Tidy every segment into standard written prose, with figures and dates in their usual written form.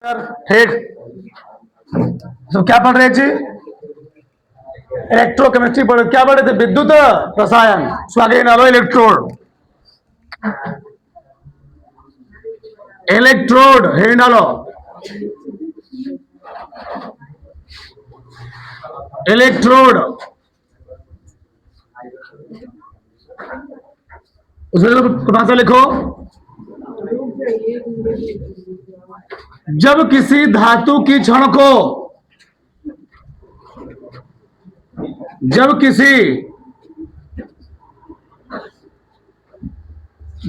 ठीक। तो क्या पढ़ रहे जी? इलेक्ट्रोकेमिस्ट्री पढ़, क्या पढ़े थे? विद्युत रसायन। स्वागे नालो इलेक्ट्रोड। इलेक्ट्रोड हे डालो। इलेक्ट्रोड उसमें भाषा लिखो। जब किसी धातु की क्षण को, जब किसी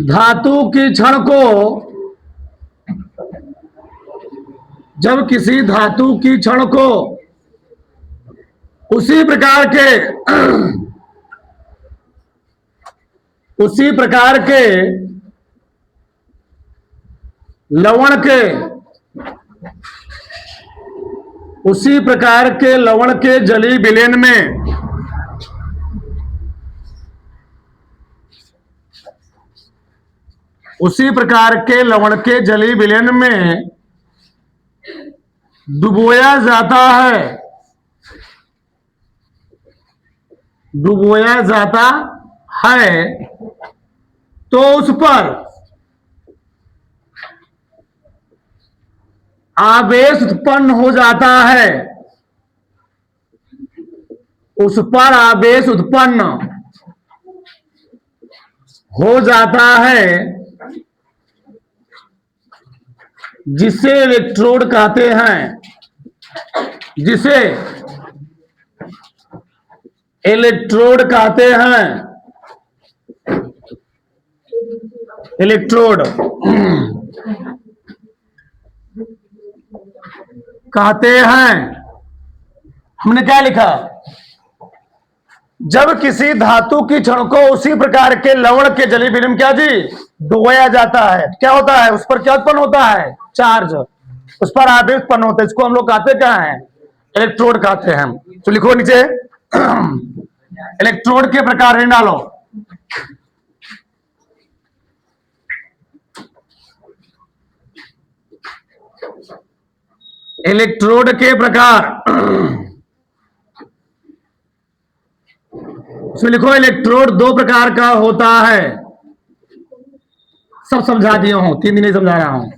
धातु की क्षण को, जब किसी धातु की क्षण को उसी प्रकार के उसी प्रकार के लवण के उसी प्रकार के लवण के जलीय विलयन में उसी प्रकार के लवण के जलीय विलयन में डुबोया जाता है, डुबोया जाता है, तो उस पर आवेश उत्पन्न हो जाता है, उस पर आवेश उत्पन्न हो जाता है, जिसे इलेक्ट्रोड कहते हैं, जिसे इलेक्ट्रोड कहते हैं, इलेक्ट्रोड कहते हैं। हमने क्या लिखा? जब किसी धातु की क्षण को उसी प्रकार के लवण के जलीय विलयन क्या जी डुबोया जाता है, क्या होता है? उस पर क्या उत्पन्न होता है? चार्ज। उस पर आवेश उत्पन्न होता है। इसको हम लोग कहते क्या हैं? इलेक्ट्रोड कहते हैं। तो लिखो नीचे इलेक्ट्रोड के प्रकार डालो। इलेक्ट्रोड के प्रकार इसमें लिखो इलेक्ट्रोड दो प्रकार का होता है। सब समझा दिया हूं, 3 दिन नहीं समझा रहा हूं।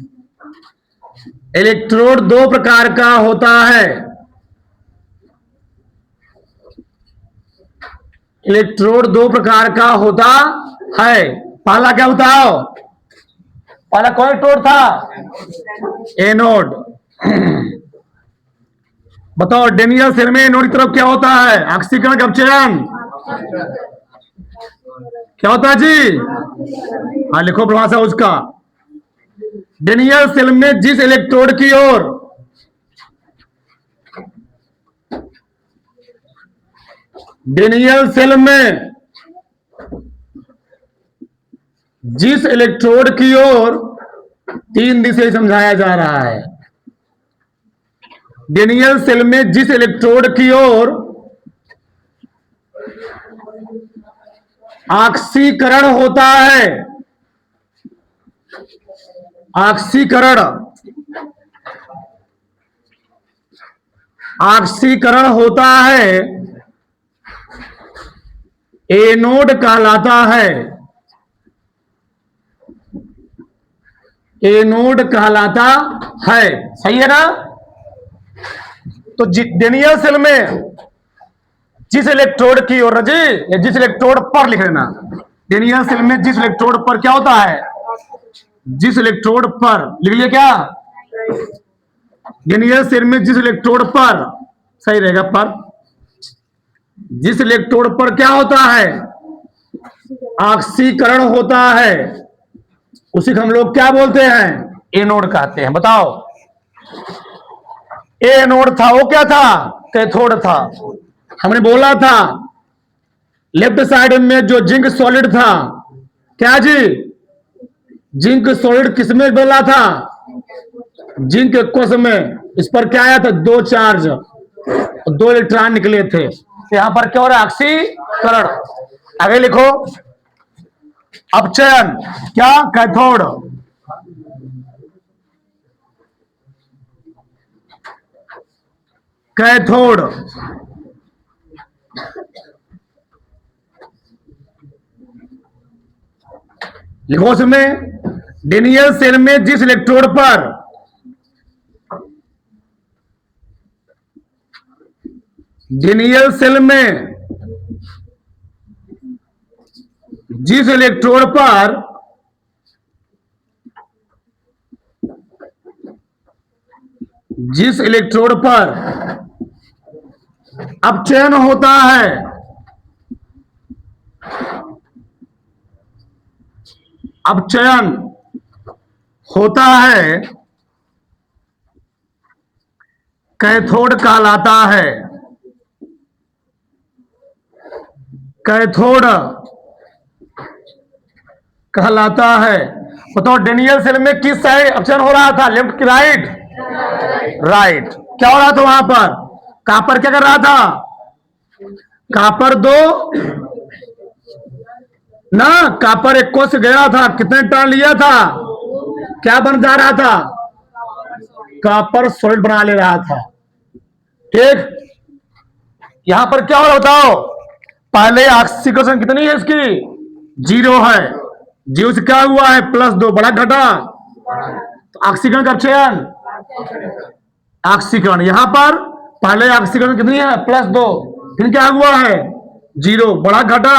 इलेक्ट्रोड दो प्रकार का होता है। इलेक्ट्रोड दो प्रकार का होता है। पहला क्या होता है? पहला कौन इलेक्ट्रोड था? एनोड। बताओ डेनियल सेल में एनोड की तरफ क्या होता है? ऑक्सीकरण का अपचयन। क्या होता है जी? हाँ लिखो परिभाषा उसका। डेनियल सेल में जिस इलेक्ट्रोड की ओर डेनियल सेल में जिस इलेक्ट्रोड की ओर 3 दिशा समझाया जा रहा है। डेनियल सेल में जिस इलेक्ट्रोड की ओर ऑक्सीकरण होता है, ऑक्सीकरण ऑक्सीकरण होता है, एनोड कहलाता है। एनोड कहलाता है। सही है ना? तो डेनियल सेल में जिस इलेक्ट्रोड की ओर जी, या जिस इलेक्ट्रोड पर लिख लेना। डेनियल सेल में जिस इलेक्ट्रोड पर क्या होता है? जिस इलेक्ट्रोड पर लिख लिया क्या? डेनियल सेल में जिस इलेक्ट्रोड पर, सही रहेगा पर, जिस इलेक्ट्रोड पर क्या होता है? ऑक्सीकरण होता है, उसी को हम लोग क्या बोलते हैं? एनोड कहते हैं। बताओ एनोड था, वो क्या था? कैथोड था। हमने बोला था लेफ्ट साइड में जो जिंक सॉलिड था, क्या जी? जिंक सॉलिड किसमें बोला था? जिंक कोश में। इस पर क्या आया था? 2 चार्ज, 2 इलेक्ट्रॉन निकले थे। यहां पर क्या हो रहा है? ऑक्सीकरण। आगे लिखो अपचयन, क्या? कैथोड। कैथोड। लिखो उसमें, डेनियल सेल में जिस इलेक्ट्रोड पर डेनियल सेल में जिस इलेक्ट्रोड पर अपचयन होता है, अपचयन होता है, कैथोड कहलाता है। कैथोड कहलाता है। बताओ डेनियल सेल में किस साइड अपचयन हो रहा था, लेफ्ट की राइट? राइट। क्या हो रहा था वहां पर? कॉपर क्या कर रहा था? कॉपर दो ना, कॉपर एक कोष गया था, कितने टर्न लिया था? क्या बन जा रहा था? कॉपर सॉलिड बना ले रहा था। ठीक, यहां पर क्या हो रहा बताओ? पहले ऑक्सीकरण कितनी है इसकी? 0 है। 0 से क्या हुआ है? +2, बड़ा घटा तो ऑक्सीकरण का अपचयन, ऑक्सीकरण। यहां पर पहले ऑक्सीकरण कितनी है? +2, फिर क्या हुआ है? 0, बड़ा घटा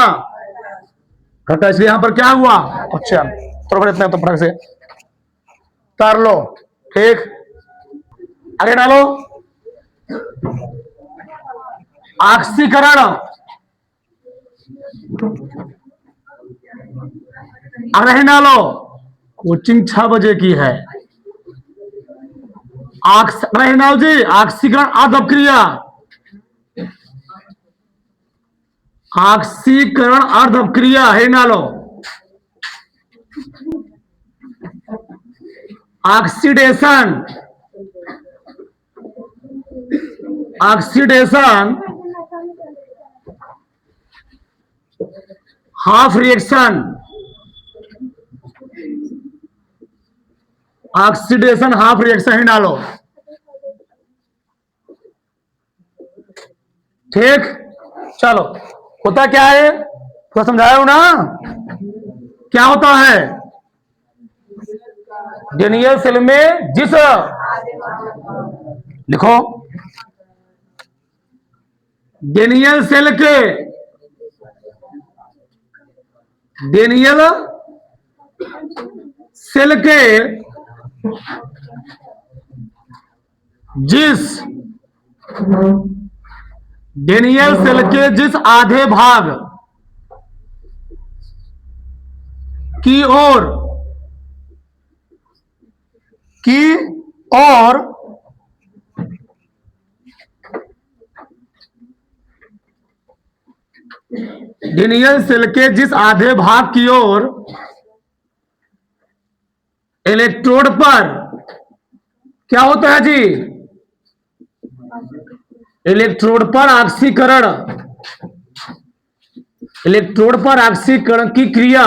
घटा, इसलिए यहां पर क्या हुआ? अपचयन। तो इतना तो फटक से तार लो। ठीक, आगे डालो। ऑक्सीकरण, अरे डालो, कोचिंग 6 बजे की है। रहनाल जी, ऑक्सीकरण अर्ध अपक्रिया, ऑक्सीकरण अर्ध अपक्रिया है नालो। Oxidation, oxidation half reaction, oxidation half reaction ही डालो। ठीक, चलो। होता क्या है तो समझाया हूं ना, क्या होता है? डेनियल सेल में जिस, लिखो, डेनियल सेल के, डेनियल सेल के जिस, डेनियल सेल के जिस आधे भाग की ओर डेनियल सेल के जिस आधे भाग की ओर इलेक्ट्रोड पर क्या होता है जी? इलेक्ट्रोड पर ऑक्सीकरण, इलेक्ट्रोड पर ऑक्सीकरण की क्रिया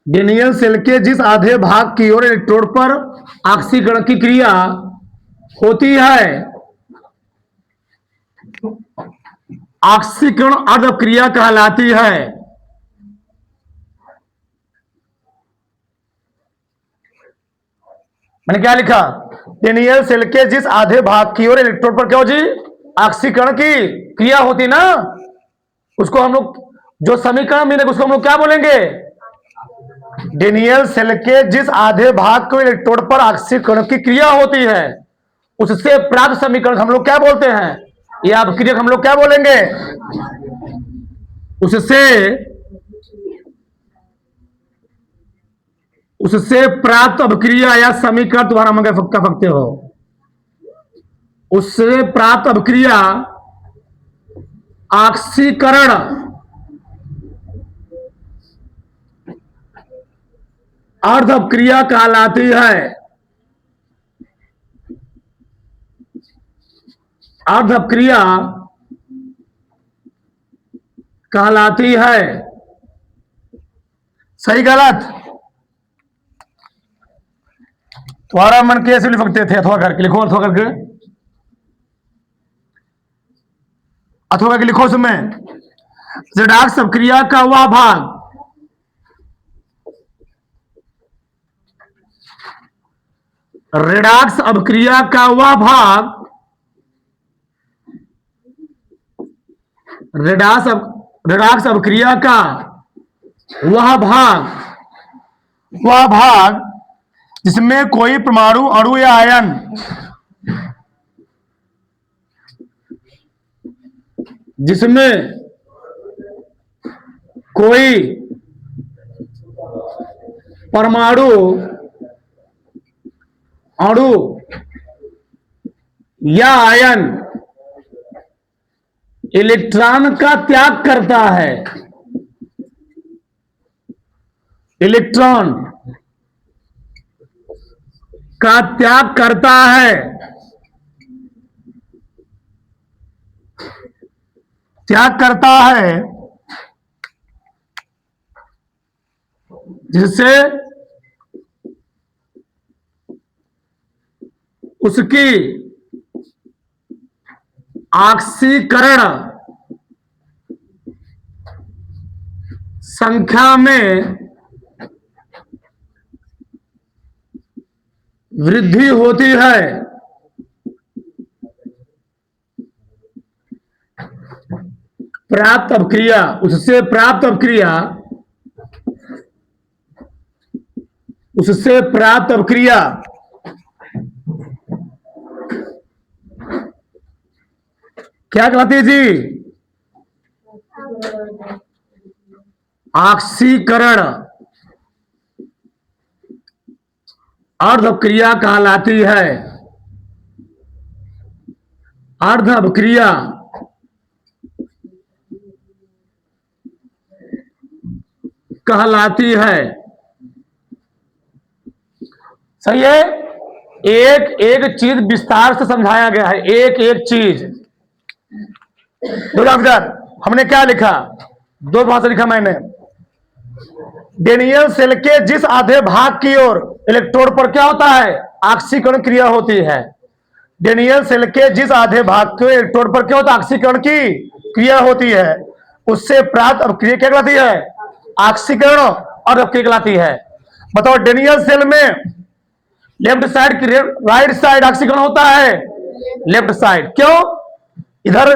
डेनियल सेल के जिस आधे भाग की ओर इलेक्ट्रोड पर ऑक्सीकरण की क्रिया होती है, ऑक्सीकरण अर्ध क्रिया कहलाती है। मैंने क्या लिखा? डेनियल सेल के जिस आधे भाग की ओर इलेक्ट्रोड पर क्या हो जी? ऑक्सीकरण की क्रिया होती ना, उसको हम लोग, जो समीकरण मिलेगा उसको हम लोग क्या बोलेंगे? डेनियल सेल के जिस आधे भाग को इलेक्ट्रोड पर ऑक्सीकरण की क्रिया होती है, उससे प्राप्त समीकरण हम लोग क्या बोलते हैं? या अपक्रिया हम लोग क्या बोलेंगे? उससे प्राप्त अभिक्रिया या समीकरण तुम्हारा मंगे फक्का फकते हो। उससे प्राप्त अभिक्रिया ऑक्सीकरण अर्ध अपक्रिया कहलाती है। अर्ध अपक्रिया कहलाती है। सही गलत? तुम्हारा मन कैसे लिख सकते थे? अथवा करके लिखो, अथवा करके, अथवा करके लिखो उसमें ज़ेडाक्स अपक्रिया का वह भाग, रेडॉक्स अपक्रिया का वह भाग, रेडॉक्स अपक्रिया का वह भाग जिसमें कोई परमाणु, अणु या आयन परमाणु, अणु या आयन इलेक्ट्रॉन का त्याग करता है, इलेक्ट्रॉन का त्याग करता है, जिससे उसकी ऑक्सीकरण संख्या में वृद्धि होती है। प्राप्त अपक्रिया, उससे प्राप्त अपक्रिया क्या कहलाती है जी? ऑक्सीकरण। अर्ध अपक्रिया कहलाती है, अर्ध अपक्रिया कहलाती है। सही है। एक एक चीज विस्तार से समझाया गया है, एक एक चीज। डॉक्टर हमने क्या लिखा? दो भाषा लिखा मैंने। डेनियल सेल के जिस आधे भाग की ओर इलेक्ट्रोड पर क्या होता है? ऑक्सीकरण क्रिया होती है। डेनियल सेल के जिस आधे भाग के इलेक्ट्रोड पर क्या होता है? ऑक्सीकरण की क्रिया होती है। उससे प्राप्त अपक्रिया क्या कहलाती है? ऑक्सीकरण और अपक्रिया कहलाती है। बताओ, डेनियल सेल में लेफ्ट साइड की राइट साइड ऑक्सीकरण होता है, लेफ्ट साइड। क्यों? इधर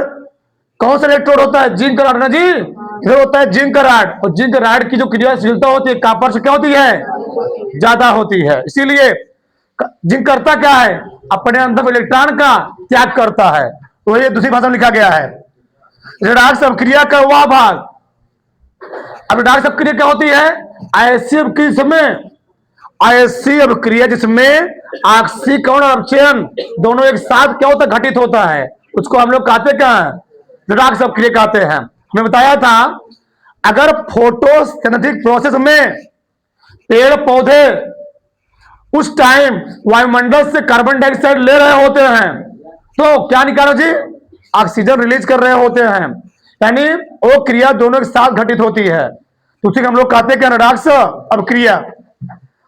कौन सा इलेक्ट्रोड होता है? जिंक रॉड ना जी, इधर होता है जिंक रॉड। और जिंक रॉड की जो क्रियाशीलता होती है कॉपर से क्या होती है? ज्यादा होती है। इसीलिए जिंक करता क्या है? अपने अंदर इलेक्ट्रॉन का त्याग करता है। तो ये दूसरी भाषा में लिखा गया है। रेडॉक्स अपक्रिया का वह भाग। अब रेडॉक्स अपक्रिया क्या होती है? ऐसी अपक्रिया जिसमें ऑक्सीकरण और अपचयन दोनों एक साथ क्या होता है? घटित होता है। उसको हम लोग कहते क्या है? रेडॉक्स अपक्रिया कहते हैं। मैं बताया था, अगर फोटोसिंथेटिक प्रोसेस में पेड़ पौधे उस टाइम वायुमंडल से कार्बन डाइऑक्साइड ले रहे होते हैं तो क्या निकालो जी? ऑक्सीजन रिलीज कर रहे होते हैं। यानी वो क्रिया दोनों के साथ घटित होती है, तो उसी को हम लोग कहते हैं रेडॉक्स अपक्रिया।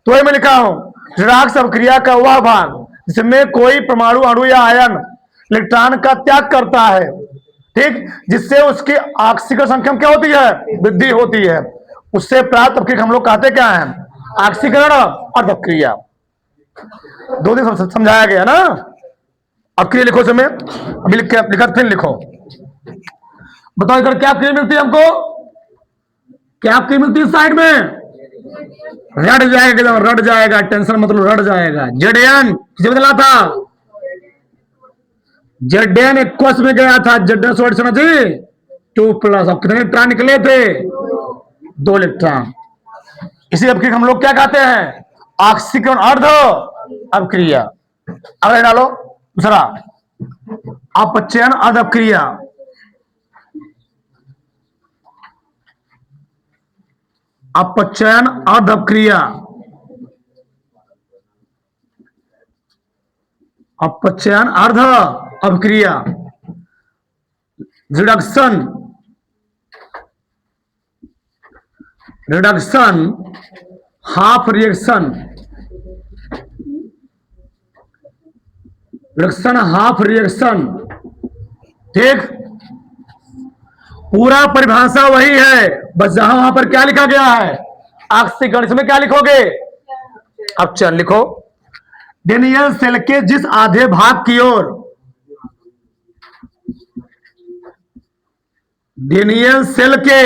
तो ये मैं लिखा हूं, रेडॉक्स अपक्रिया का वह भाग जिसमें कोई परमाणु, अणु या आयन इलेक्ट्रॉन का त्याग करता है, ठीक, जिससे उसकी ऑक्सीकरण संख्या क्या होती है? वृद्धि होती है। उससे प्राप्त अपक्रिया हम लोग कहते क्या है? ऑक्सीकरण और अपक्रिया। दो दिन समझाया गया ना। अपक्रिया लिखो समय, अभी लिखा फिर लिखो। बताओ इधर क्या अपक्रिया मिलती है हमको? क्या अपक्रिया मिलती है साइड में? रट जाएगा, एकदम रट जाएगा, टेंशन मतलब रट जाएगा। जेडएन किसे बदला था? जेडएन एक्वस में गया था। जेडएन सोल्ड सुना जी 2+। अब कितने इलेक्ट्रॉन निकले थे? 2 इलेक्ट्रॉन। इसी अपक्रिया हम लोग क्या कहते हैं? ऑक्सीकरण अर्ध अपक्रिया। अगले डालो दूसरा, अपचयन अर्ध अपक्रिया। अपचयन अर्ध अपक्रिया, अपचयन अर्ध अपक्रिया। Reduction, reduction half reaction, reaction half reaction, ठीक। पूरा परिभाषा वही है, बस जहां वहां पर क्या लिखा गया है ऑक्सीकरण, इसमें क्या लिखोगे अब चल लिखो। डेनियल सेल के जिस आधे भाग की ओर, डेनियल सेल के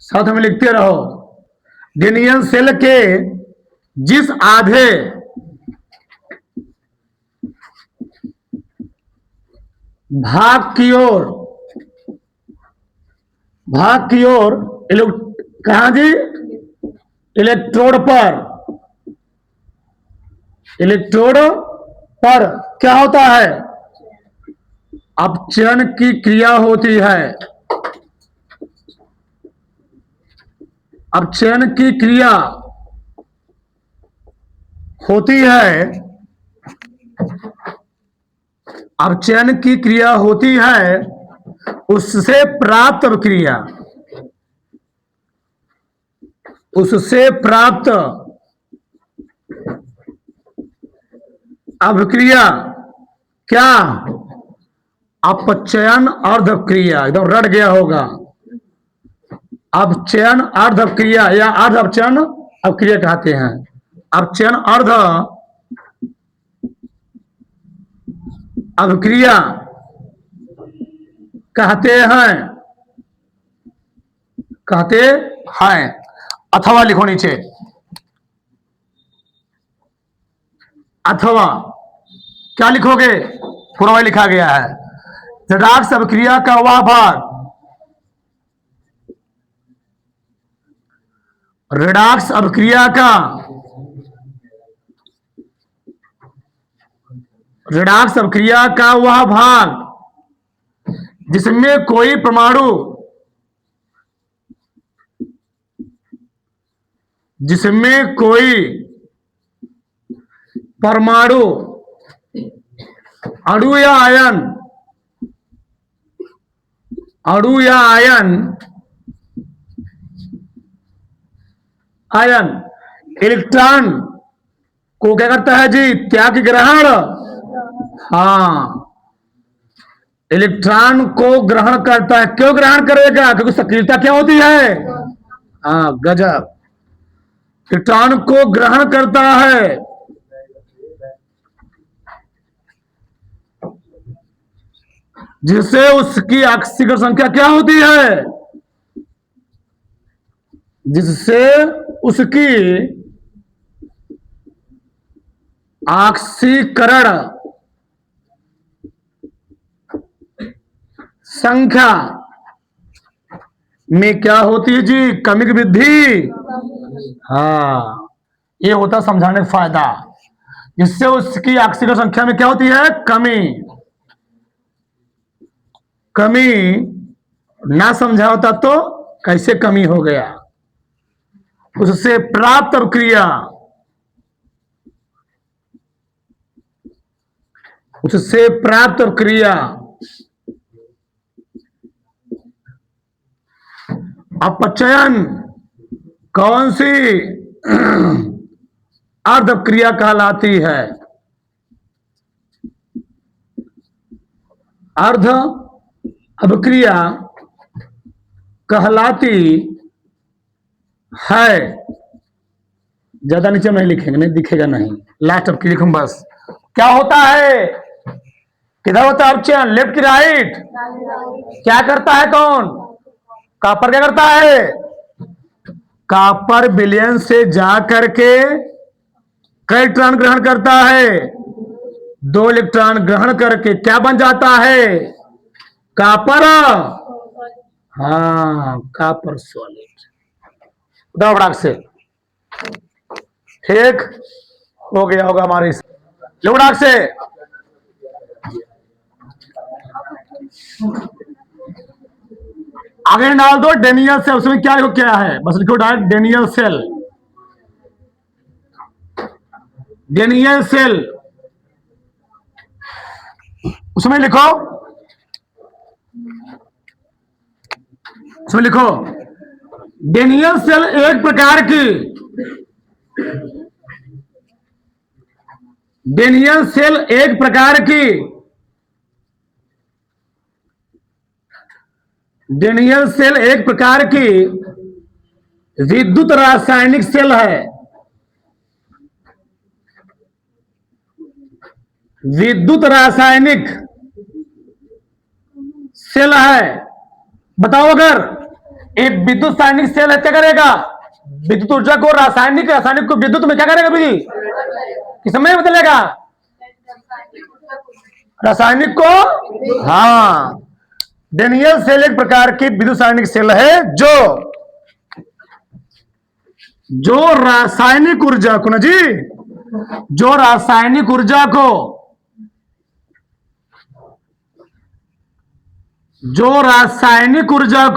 साथ में लिखते रहो, डेनियल सेल के जिस आधे भाग की ओर, भाग की ओर कहां जी, इलेक्ट्रोड पर, इलेक्ट्रोड पर क्या होता है, अपचयन की क्रिया होती है, अपचयन की क्रिया होती है, अपचयन की क्रिया होती है, उससे प्राप्त अभिक्रिया, उससे प्राप्त अभिक्रिया क्या, अपचयन अर्ध क्रिया, एकदम रट गया होगा, अपचयन अर्ध क्रिया या अर्ध अपचयन अभिक्रिया कहते हैं, अपचयन अर्ध अभिक्रिया कहते हैं, कहते हैं। अथवा लिखो नीचे, अथवा क्या लिखोगे, पूरा वही लिखा गया है, रेडॉक्स अभिक्रिया का वह भाग, रेडॉक्स अभिक्रिया का, रेडॉक्स अभिक्रिया का वह भाग जिसमें कोई परमाणु, जिसमें कोई परमाणु, अणु या आयन, अणु या आयन, आयन इलेक्ट्रॉन को क्या करता है जी, त्याग ग्रहण, हाँ इलेक्ट्रॉन को ग्रहण करता है। क्यों ग्रहण करेगा, क्योंकि सक्रियता क्या होती है, हाँ गजब, इलेक्ट्रॉन को ग्रहण करता है, जिससे उसकी ऑक्सीकरण संख्या क्या होती है, जिससे उसकी ऑक्सीकरण संख्या में क्या होती है जी, कमी की वृद्धि, हाँ ये होता समझाने का फायदा, जिससे उसकी ऑक्सीकरण संख्या में क्या होती है, कमी, कमी ना समझा होता तो कैसे कमी हो गया, उससे प्राप्त क्रिया, उससे प्राप्त क्रिया अपचयन कौन सी अर्ध क्रिया कहलाती है, अर्ध अभिक्रिया कहलाती है। ज्यादा नीचे नहीं लिखेंगे, नहीं दिखेगा, नहीं लास्ट अब की लिखूं बस। क्या होता है, किधर होता है अपचयन, लेफ्ट की राइट, क्या करता है कौन, कॉपर क्या करता है, कॉपर विलयन से जा करके कई इलेक्ट्रॉन ग्रहण करता है, 2 इलेक्ट्रॉन ग्रहण करके क्या बन जाता है, कॉपर, हाँ कॉपर सॉलिड, दौड़ाक से ठीक हो गया होगा हमारे लोड़ाक से। आगे डाल दो डेनियल सेल, उसमें क्या लिखो, क्या है, बस लिखो direct Daniell cell, Daniell cell उसमें लिखो, उसमें लिखो डेनियल सेल एक प्रकार की डेनियल सेल एक प्रकार की डेनियल सेल एक प्रकार की विद्युत रासायनिक सेल है। विद्युत रासायनिक सेल है। बताओ, अगर एक विद्युत रासायनिक सेल है क्या करेगा? विद्युत ऊर्जा को रासायनिक, रासायनिक को विद्युत में क्या करेगा? विधि किसमें बदलेगा? रासायनिक को। हाँ, डेनियल सेल एक प्रकार की विद्युत रासायनिक सेल है जो रासायनिक ऊर्जा को ना जी, जो रासायनिक ऊर्जा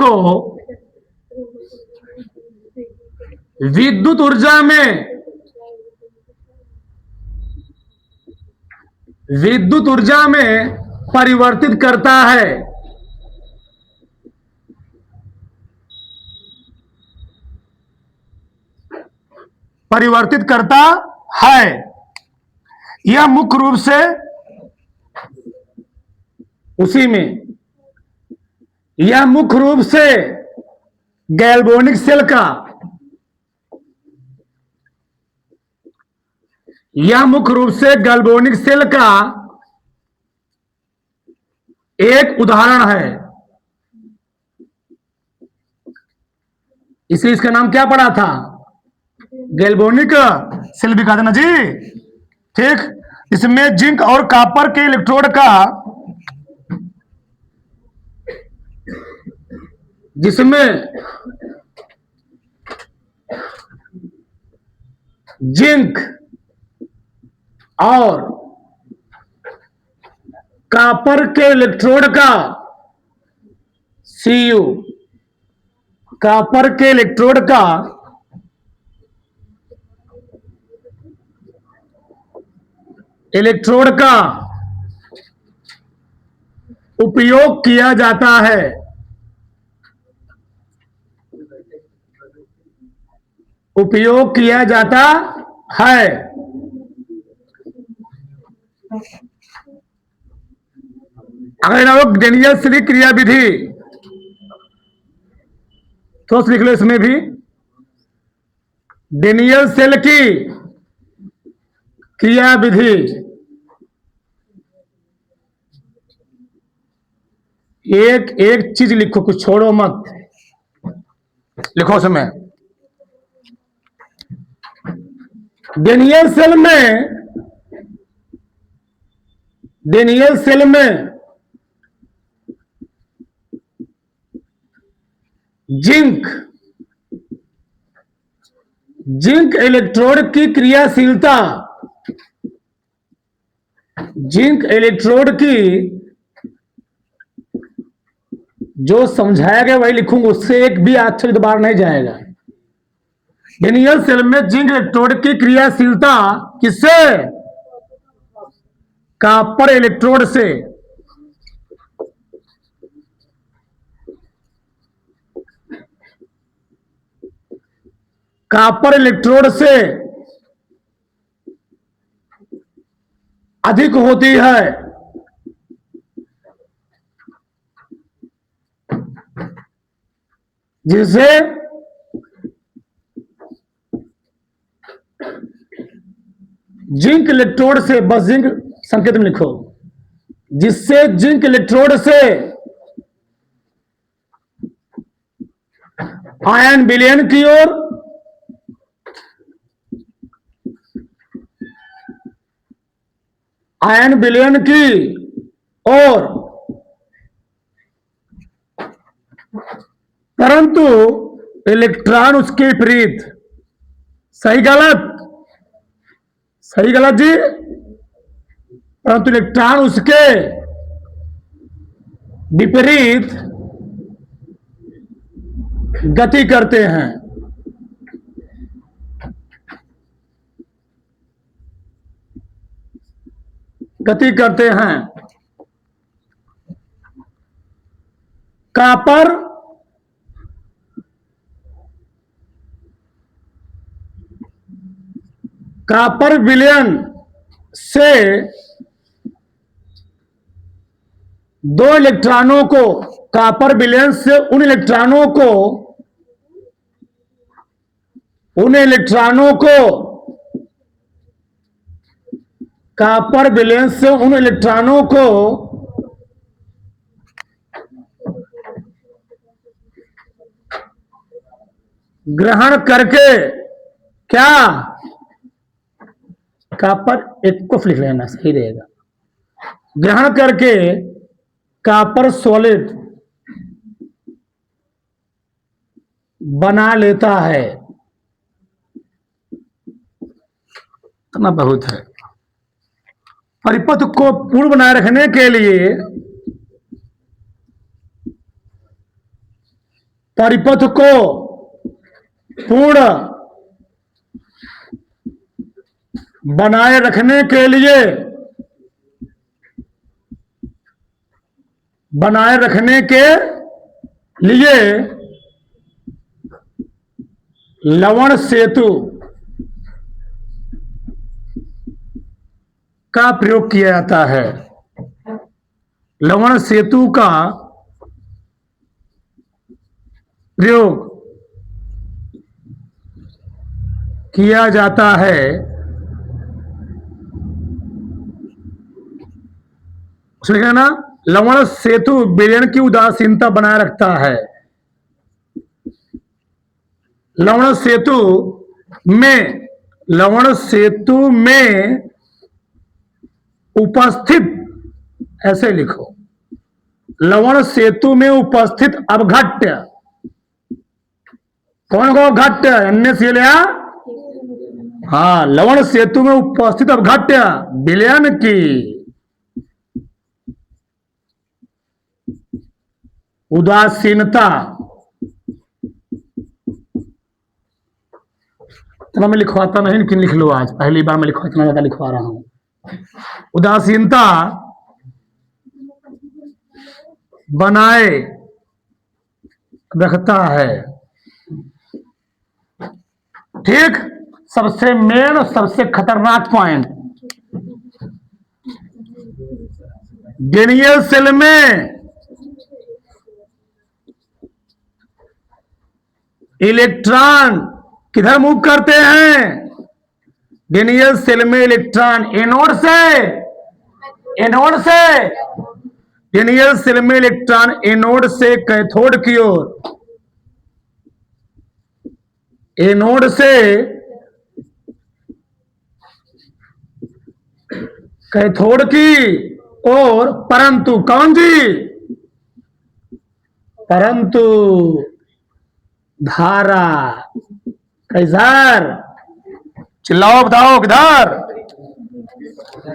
को विद्युत ऊर्जा में परिवर्तित करता है। यह मुख्य रूप से यह मुख्य रूप से गैल्वेनिक सेल का एक उदाहरण है। इसलिए इसका नाम क्या पड़ा था? गैल्वेनिक सेल भी कहते ना जी। ठीक, इसमें जिंक और कॉपर के इलेक्ट्रोड का जिंक और कॉपर के इलेक्ट्रोड का Cu, कॉपर के इलेक्ट्रोड का उपयोग किया जाता है। अगर लोग डेनियल सेल की क्रिया विधि तो लिख लो, इसमें भी डेनियल सेल की क्रिया विधि एक एक चीज लिखो, कुछ छोड़ो मत, लिखो उसमें। डेनियल सेल में जिंक इलेक्ट्रोड की क्रियाशीलता, जो समझाया गया वही लिखूंगा, उससे एक भी अक्षर बाहर नहीं जाएगा। डेनियल सेल में जिंक इलेक्ट्रोड की क्रियाशीलता किससे? कॉपर इलेक्ट्रोड से। कॉपर इलेक्ट्रोड से अधिक होती है। जिससे जिंक इलेक्ट्रोड से, बस जिंक संकेत में लिखो, जिससे जिंक इलेक्ट्रोड से आयन विलयन की ओर परंतु इलेक्ट्रॉन उसके विपरीत। सही गलत जी। परंतु इलेक्ट्रॉन उसके विपरीत गति करते हैं। कॉपर विलयन से दो इलेक्ट्रॉनों को, कॉपर विलयन से उन इलेक्ट्रॉनों को कॉपर विलयन से उन इलेक्ट्रॉनों को ग्रहण करके, क्या, कॉपर एक को लिख लेना सही रहेगा, ग्रहण करके कॉपर सॉलिड बना लेता है। इतना बहुत है। परिपथ को पूर्ण बनाए रखने के लिए, परिपथ को पूर्ण बनाए रखने के लिए, बनाए रखने के लिए लवण सेतु का प्रयोग किया जाता है। लवण सेतु का प्रयोग किया जाता है। लिखा ना, लवण सेतु विलयन की उदासीनता बनाए रखता है। लवण सेतु में उपस्थित, ऐसे लिखो, लवण सेतु में उपस्थित अवघट्य, कौन को घट्य, अन्य से लिया, हाँ, लवण सेतु में उपस्थित अवघट्य विलयन की उदासीनता, इतना मैं लिखवाता नहीं, लेकिन लिख लो, आज पहली बार मैं इतना ज्यादा लिखवा रहा हूं। उदासीनता बनाए रखता है। ठीक, सबसे मेन और सबसे खतरनाक पॉइंट, डेनियल सेल में इलेक्ट्रॉन किधर मूव करते हैं? डेनियल सेल में इलेक्ट्रॉन एनोड से डेनियल सेल में इलेक्ट्रॉन एनोड से कैथोड की ओर, एनोड से कैथोड की ओर, परंतु कौन जी, परंतु धारा किधर, चिल्लाओ बताओ किधर,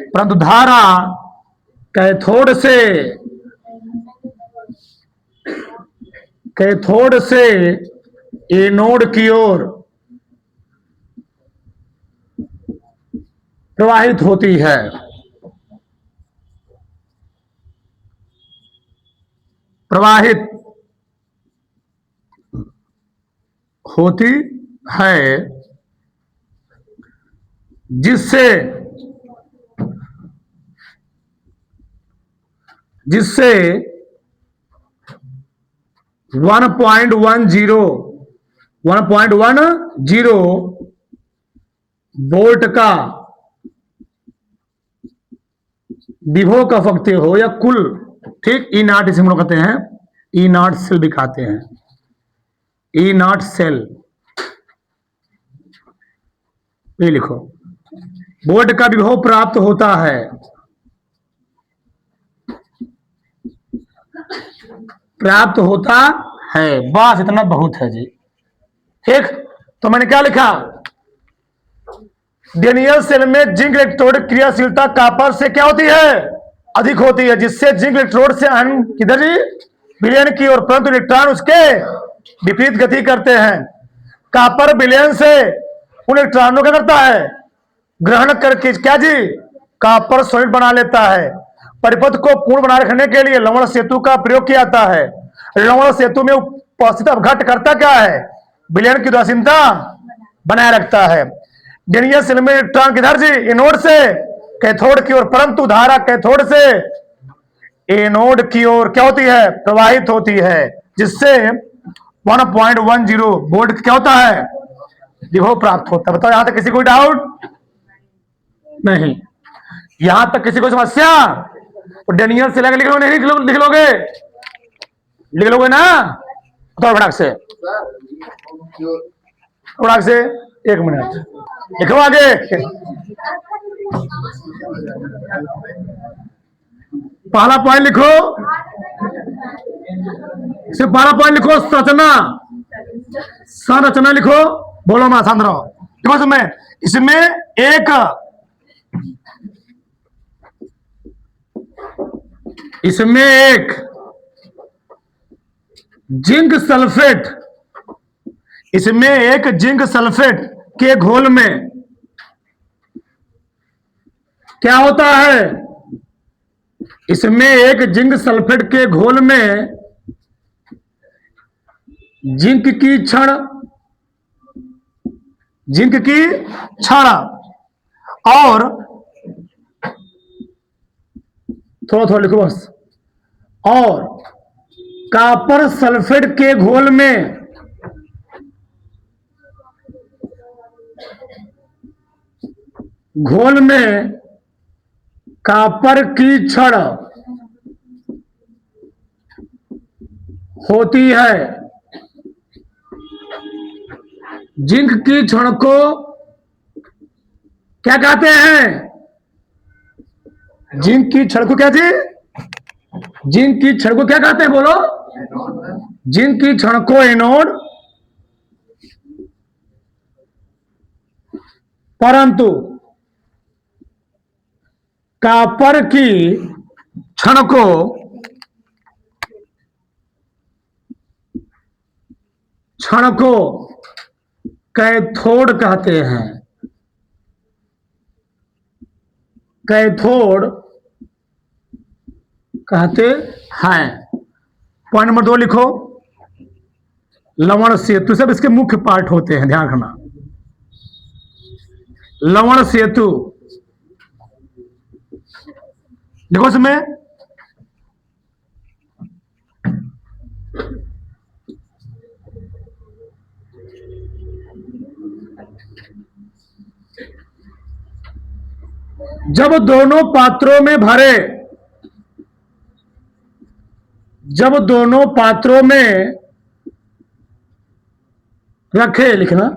परंतु धारा कैथोड से एनोड की ओर प्रवाहित होती है। प्रवाहित होती है, जिससे 1.10 वोल्ट का विभव कह सकते हो, या कुल, ठीक, ई नॉट इसे हम लोग कहते हैं, ई नॉट सेल भी कहते हैं, ई नॉट सेल, ये लिखो, वोल्ट का विभव प्राप्त होता है, प्राप्त होता है। बस इतना बहुत है जी। ठीक, तो मैंने क्या लिखा, डेनियल सेल में जिंक इलेक्ट्रोड क्रियाशीलता कॉपर से क्या होती है, अधिक होती है, जिससे जिंक इलेक्ट्रोड से आयन किधर जी, विलयन की ओर, परंतु इलेक्ट्रॉन उसके विपरीत गति करते हैं। कॉपर विलयन से उन इलेक्ट्रॉनों क्या करता है, ग्रहण करके क्या जी, कॉपर सॉलिड बना लेता है। परिपथ को पूर्ण बनाए रखने के लिए लवण सेतु का प्रयोग किया जाता है। लवण सेतु में उपस्थित अवघट करता क्या है, विलयन की उदासीनता बनाए रखता है। डेनियल सेल में इलेक्ट्रॉन किधर जी, एनोड से कैथोड की ओर, परंतु धारा कैथोड से एनोड की ओर क्या होती है, प्रवाहित होती है, जिससे 1.10 वोल्ट क्या होता है, विभव प्राप्त होता है। बताओ यहां तक किसी कोई डाउट नहीं? यहां तक किसी को समस्या? तो डेनियल से लगे लिख लो, नहीं लिख लोगे? लिख लोगे ना? तो फटाक से, फटाक से 1 मिनट लिखो आगे। पहला पॉइंट लिखो, सिर्फ पहला पॉइंट लिखो, संरचना, संरचना लिखो, बोलो ना शांत रहो। देखो इसमें एक जिंक सल्फेट, इसमें एक जिंक सल्फेट के घोल में क्या होता है, इसमें एक जिंक सल्फेट के घोल में जिंक की क्षण और थोड़ा थोड़ा लिखो बस, और कॉपर सल्फेट के घोल में कॉपर की क्षण होती है। जिंक की क्षण को क्या कहते हैं? जिंक की क्षण को क्या जी? जिंक की क्षण को क्या कहते हैं, बोलो? जिंक की क्षण को एनोड, परंतु कॉपर की क्षण को कैथोड कहते हैं। कैथोड कहते हैं। पॉइंट नंबर 2 लिखो, लवण सेतु, सब इसके मुख्य पार्ट होते हैं, ध्यान रखना। लवण सेतु देखो इसमें जब दोनों पात्रों में रखे, लिखना,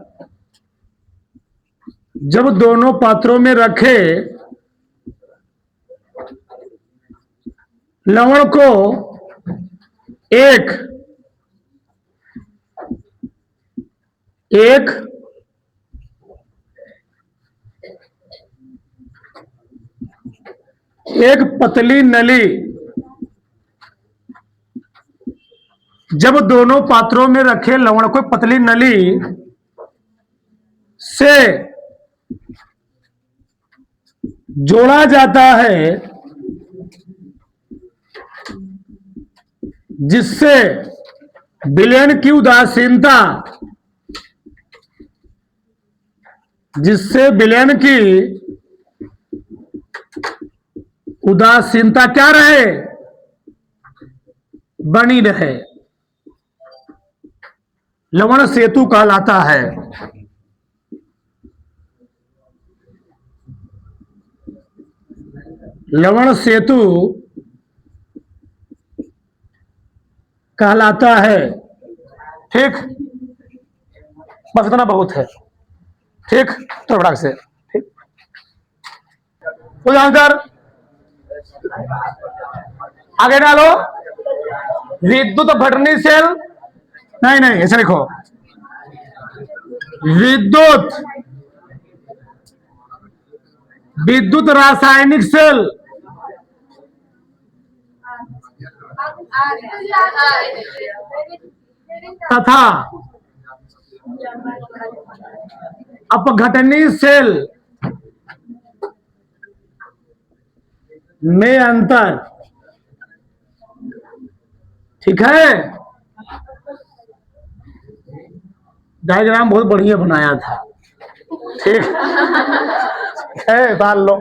जब दोनों पात्रों में रखे लवण को एक पतली नली, जब दोनों पात्रों में रखे लवण को पतली नली से जोड़ा जाता है, जिससे विलयन की उदासीनता क्या रहे, बनी रहे, लवण सेतु कहलाता है। लवण सेतु कहलाता है। ठीक, बस इतना बहुत है। ठीक, तो फटाक से, ठीक, कोई आंसर आगे डालो। विद्युत भटनी सेल, नहीं ऐसे लिखो, विद्युत रासायनिक सेल तथा अपघटनी सेल में अंतर। ठीक है, डायग्राम बहुत बढ़िया बनाया था। ठीक है, डाल लो।